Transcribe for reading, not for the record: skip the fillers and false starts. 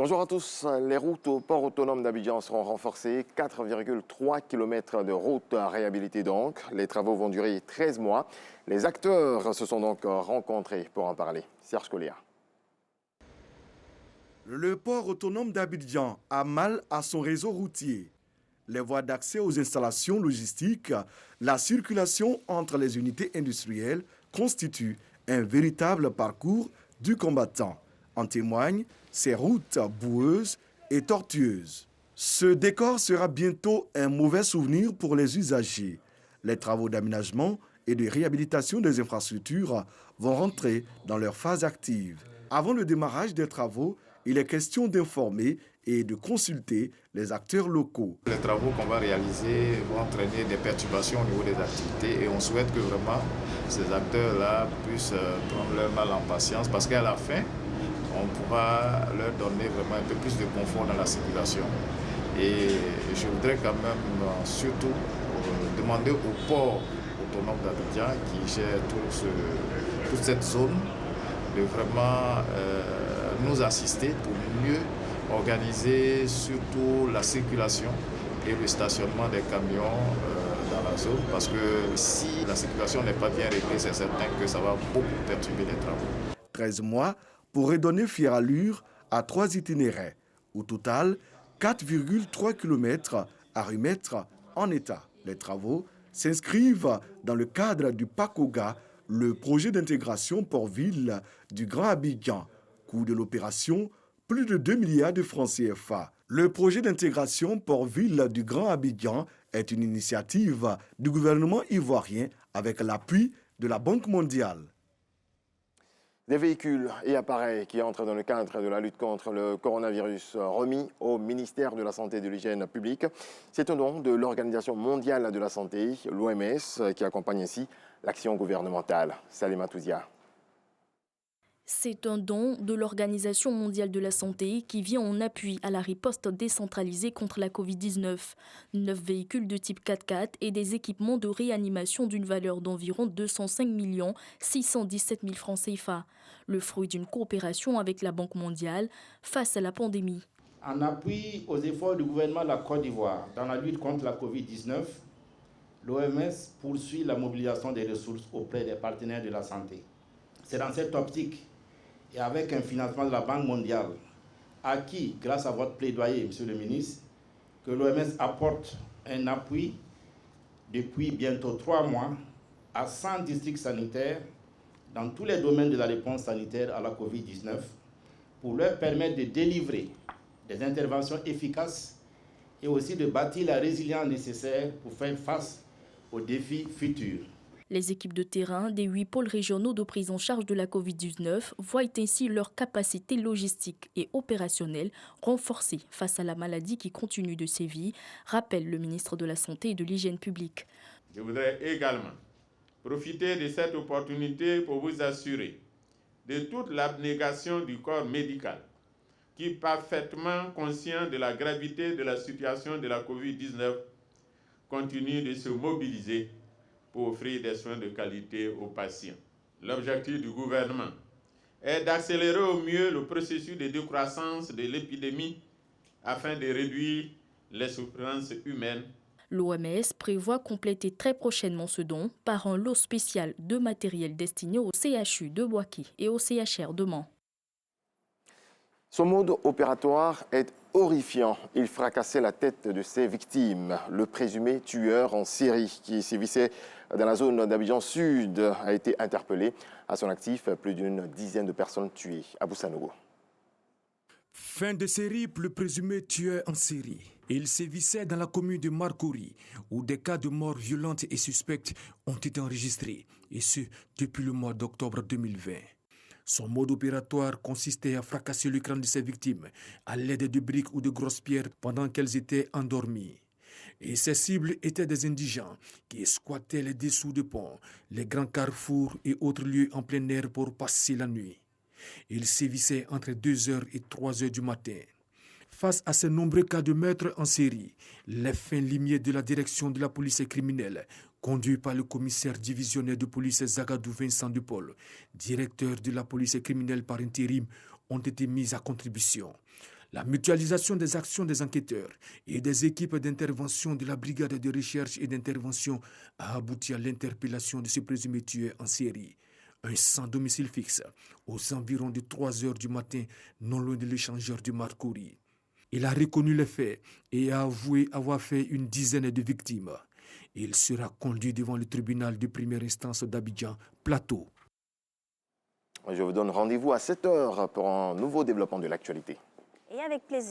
Bonjour à tous. Les routes au port autonome d'Abidjan seront renforcées. 4,3 km de routes réhabilitées donc. Les travaux vont durer 13 mois. Les acteurs se sont donc rencontrés pour en parler. Serge Collier. Le port autonome d'Abidjan a mal à son réseau routier. Les voies d'accès aux installations logistiques, la circulation entre les unités industrielles constituent un véritable parcours du combattant. En témoignent ces routes boueuses et tortueuses. Ce décor sera bientôt un mauvais souvenir pour les usagers. Les travaux d'aménagement et de réhabilitation des infrastructures vont rentrer dans leur phase active. Avant le démarrage des travaux, il est question d'informer et de consulter les acteurs locaux. Les travaux qu'on va réaliser vont entraîner des perturbations au niveau des activités et on souhaite que vraiment ces acteurs-là puissent prendre leur mal en patience parce qu'à la fin, on pourra leur donner vraiment un peu plus de confort dans la circulation. Et je voudrais quand même surtout demander au port autonome d'Abidjan qui gère toute cette zone de vraiment nous assister pour mieux organiser surtout la circulation et le stationnement des camions dans la zone parce que si la circulation n'est pas bien réglée, c'est certain que ça va beaucoup perturber les travaux. 13 mois pour redonner fière allure à 3 itinéraires. Au total, 4,3 km à remettre en état. Les travaux s'inscrivent dans le cadre du PACOGA, le projet d'intégration port-ville du Grand Abidjan. Coût de l'opération, plus de 2 milliards de francs CFA. Le projet d'intégration port-ville du Grand Abidjan est une initiative du gouvernement ivoirien avec l'appui de la Banque mondiale. Des véhicules et appareils qui entrent dans le cadre de la lutte contre le coronavirus remis au ministère de la Santé et de l'Hygiène publique. C'est un don de l'Organisation mondiale de la santé, l'OMS, qui accompagne ainsi l'action gouvernementale. Salima Touzia. C'est un don de l'Organisation mondiale de la santé qui vient en appui à la riposte décentralisée contre la Covid-19. 9 véhicules de type 4x4 et des équipements de réanimation d'une valeur d'environ 205 617 000 francs CFA. Le fruit d'une coopération avec la Banque mondiale face à la pandémie. En appui aux efforts du gouvernement de la Côte d'Ivoire dans la lutte contre la Covid-19, l'OMS poursuit la mobilisation des ressources auprès des partenaires de la santé. C'est dans cette optique et avec un financement de la Banque mondiale, acquis grâce à votre plaidoyer, Monsieur le ministre, que l'OMS apporte un appui depuis bientôt 3 mois à 100 districts sanitaires dans tous les domaines de la réponse sanitaire à la Covid-19 pour leur permettre de délivrer des interventions efficaces et aussi de bâtir la résilience nécessaire pour faire face aux défis futurs. Les équipes de terrain des 8 pôles régionaux de prise en charge de la Covid-19 voient ainsi leur capacité logistique et opérationnelle renforcée face à la maladie qui continue de sévir, rappelle le ministre de la Santé et de l'Hygiène publique. Je voudrais également profiter de cette opportunité pour vous assurer de toute l'abnégation du corps médical qui, parfaitement conscient de la gravité de la situation de la Covid-19, continue de se mobiliser pour offrir des soins de qualité aux patients. L'objectif du gouvernement est d'accélérer au mieux le processus de décroissance de l'épidémie afin de réduire les souffrances humaines. L'OMS prévoit compléter très prochainement ce don par un lot spécial de matériel destiné au CHU de Boaké et au CHR de Mans. Son mode opératoire est horrifiant. Il fracassait la tête de ses victimes. Le présumé tueur en série qui sévissait dans la zone d'Abidjan Sud a été interpellé. À son actif, plus d'une dizaine de personnes tuées. Abou Sanogo. Fin de série pour le présumé tueur en série. Il sévissait dans la commune de Marcouri, où des cas de mort violentes et suspectes ont été enregistrés, et ce, depuis le mois d'octobre 2020. Son mode opératoire consistait à fracasser le crâne de ses victimes à l'aide de briques ou de grosses pierres pendant qu'elles étaient endormies. Et ses cibles étaient des indigents qui squattaient les dessous de ponts, les grands carrefours et autres lieux en plein air pour passer la nuit. Il sévissait entre 2h et 3h du matin. Face à ces nombreux cas de meurtres en série, les fins limiers de la direction de la police criminelle, conduit par le commissaire divisionnaire de police Zagadou Vincent de Paul, directeur de la police criminelle par intérim, ont été mis à contribution. La mutualisation des actions des enquêteurs et des équipes d'intervention de la brigade de recherche et d'intervention a abouti à l'interpellation de ce présumé tueur en série. Un sans domicile fixe, aux environs de 3 heures du matin, non loin de l'échangeur de Marcory. Il a reconnu les faits et a avoué avoir fait une dizaine de victimes. Il sera conduit devant le tribunal de première instance d'Abidjan, Plateau. Je vous donne rendez-vous à 7 heures pour un nouveau développement de l'actualité. Et avec plaisir.